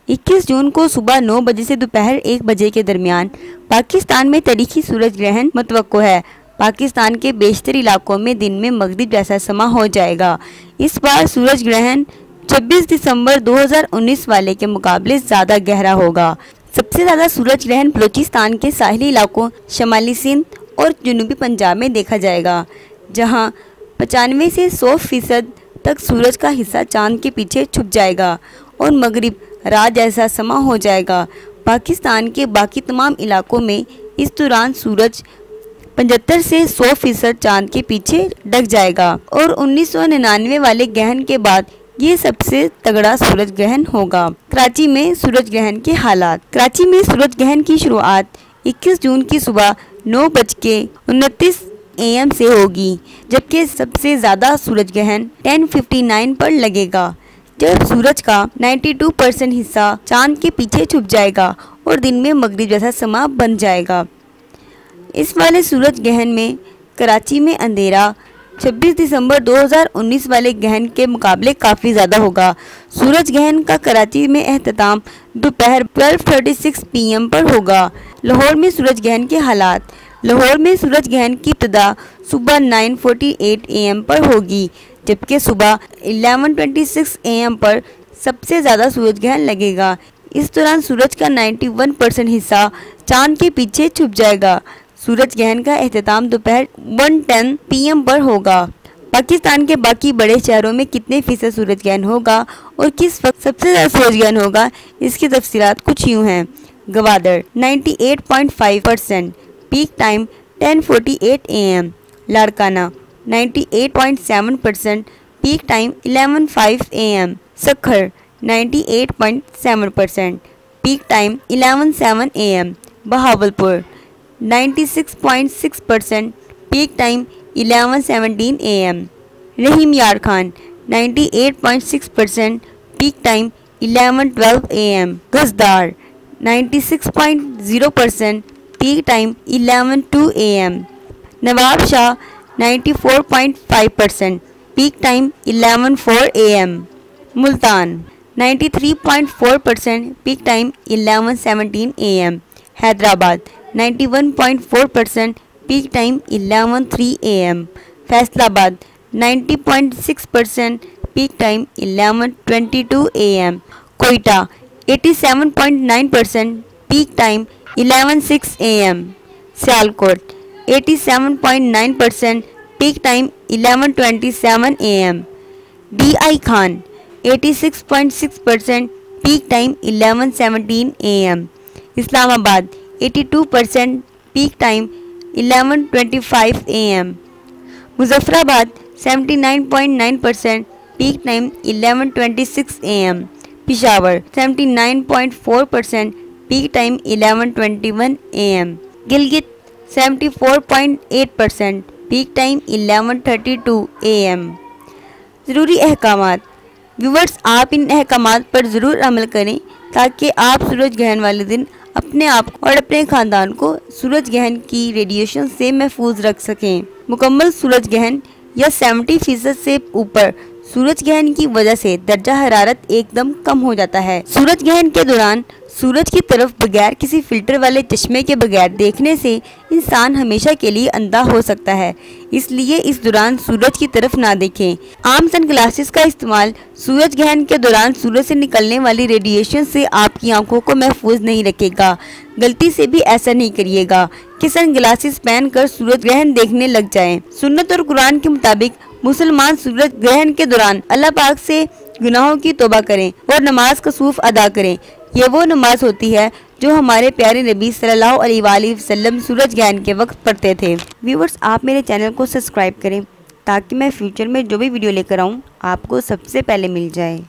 21 जून को सुबह 9 बजे से दोपहर 1 बजे के दरमियान पाकिस्तान में तारीखी सूरज ग्रहण मुतवक्को है। पाकिस्तान के बेशतर इलाकों में दिन में मगरिब जैसा समा हो जाएगा। इस बार सूरज ग्रहण 26 दिसंबर 2019 वाले के मुकाबले ज़्यादा गहरा होगा। सबसे ज़्यादा सूरज ग्रहण बलूचिस्तान के साहिली इलाकों, शमाली सिंध और जनूबी पंजाब में देखा जाएगा, जहां 95 से 100% तक सूरज का हिस्सा चांद के पीछे छुप जाएगा और मगरिब रात जैसा समा हो जाएगा। पाकिस्तान के बाकी तमाम इलाकों में इस दौरान सूरज 75 से 100% चांद के पीछे ढक जाएगा और 1999 वाले ग्रहण के बाद ये सबसे तगड़ा सूरज ग्रहण होगा। कराची में सूरज ग्रहण के हालात। कराची में सूरज ग्रहण की शुरुआत 21 जून की सुबह 9:29 AM से होगी, जबकि सबसे ज़्यादा सूरज ग्रहण 10:59 पर लगेगा, जब सूरज का 92% हिस्सा चांद के पीछे छुप जाएगा और दिन में मगरिब जैसा समा बन जाएगा। इस वाले सूरज ग्रहण में कराची में अंधेरा 26 दिसंबर 2019 वाले ग्रहण के मुकाबले काफ़ी ज़्यादा होगा। सूरज ग्रहण का कराची में एहतमाम दोपहर 12:36 PM पर होगा। लाहौर में सूरज ग्रहण के हालात। लाहौर में सूरज ग्रहण की इब्तिदा सुबह 9:48 AM पर होगी, जबकि सुबह 11:26 AM पर सबसे ज़्यादा सूरज ग्रहण लगेगा। इस दौरान सूरज का 91% हिस्सा चांद के पीछे छुप जाएगा। सूरज ग्रहण का एहतमाम दोपहर 1:10 PM पर होगा। पाकिस्तान के बाकी बड़े शहरों में कितने फीसद सूरज ग्रहण होगा और किस वक्त सबसे ज़्यादा सूरज ग्रहण होगा, इसकी तफसीलात कुछ यूँ हैं। Gwadar 98.5%, peak time 10:48 AM। Larkana 98.7%, peak time 11:05 AM। Sukkur 98.7%, peak time 11:07 AM। Bahawalpur 96.6%, peak time 11:17 AM। रहीम यार Khan 98.6%, peak time 11:12 AM। गजदार 96.0%, peak time 11:02 AM। Nawab Shah 94.5%, peak time 11:04 AM। Multan 93.4%, peak time 11:17 AM। Hyderabad 91.4%, peak time 11:03 AM। Faisalabad 90.6%, peak time 11:22 AM। Quetta 87.9%, peak time 11:06 AM। Sialkot 87.9%, peak time 11:27 AM। DI Khan 86.6%, peak time 11:17 AM। Islamabad 82%, peak time 11:25 AM। Muzaffarabad 79.9%, peak time 11:26 AM। Peshawar 79.4%, peak time 11:21 AM। Gilgit 74.8%, peak time 11:32 AM। ज़रूरी अहकामात। Viewers, आप इन अहकामात पर ज़रूर अमल करें ताकि आप सूरज ग्रहण वाले दिन अपने आप और अपने ख़ानदान को सूरज ग्रहण की रेडिएशन से महफूज रख सकें। मुकम्मल सूरज ग्रहण या 70% से ऊपर सूरज ग्रहण की वजह से दर्जा हरारत एकदम कम हो जाता है। सूरज ग्रहण के दौरान सूरज की तरफ बगैर किसी फिल्टर वाले चश्मे के बगैर देखने से इंसान हमेशा के लिए अंधा हो सकता है, इसलिए इस दौरान सूरज की तरफ ना देखें। आम सन ग्लासेस का इस्तेमाल सूरज ग्रहण के दौरान सूरज से निकलने वाली रेडिएशन से आपकी आंखों को महफूज नहीं रखेगा। गलती से भी ऐसा नहीं करिएगा कि सन ग्लासेस पहनकर सूरज ग्रहण देखने लग जाएं। सुन्नत और कुरान के मुताबिक मुसलमान सूरज ग्रहण के दौरान अल्लाह पाक से गुनाहों की तौबा करें और नमाज कसूफ अदा करें। ये वो नमाज होती है जो हमारे प्यारे नबी सल्लल्लाहु अलैहि वसल्लम सूरज ग्रहण के वक्त पढ़ते थे। व्यूवर्स, आप मेरे चैनल को सब्सक्राइब करें ताकि मैं फ्यूचर में जो भी वीडियो लेकर आऊँ आपको सबसे पहले मिल जाए।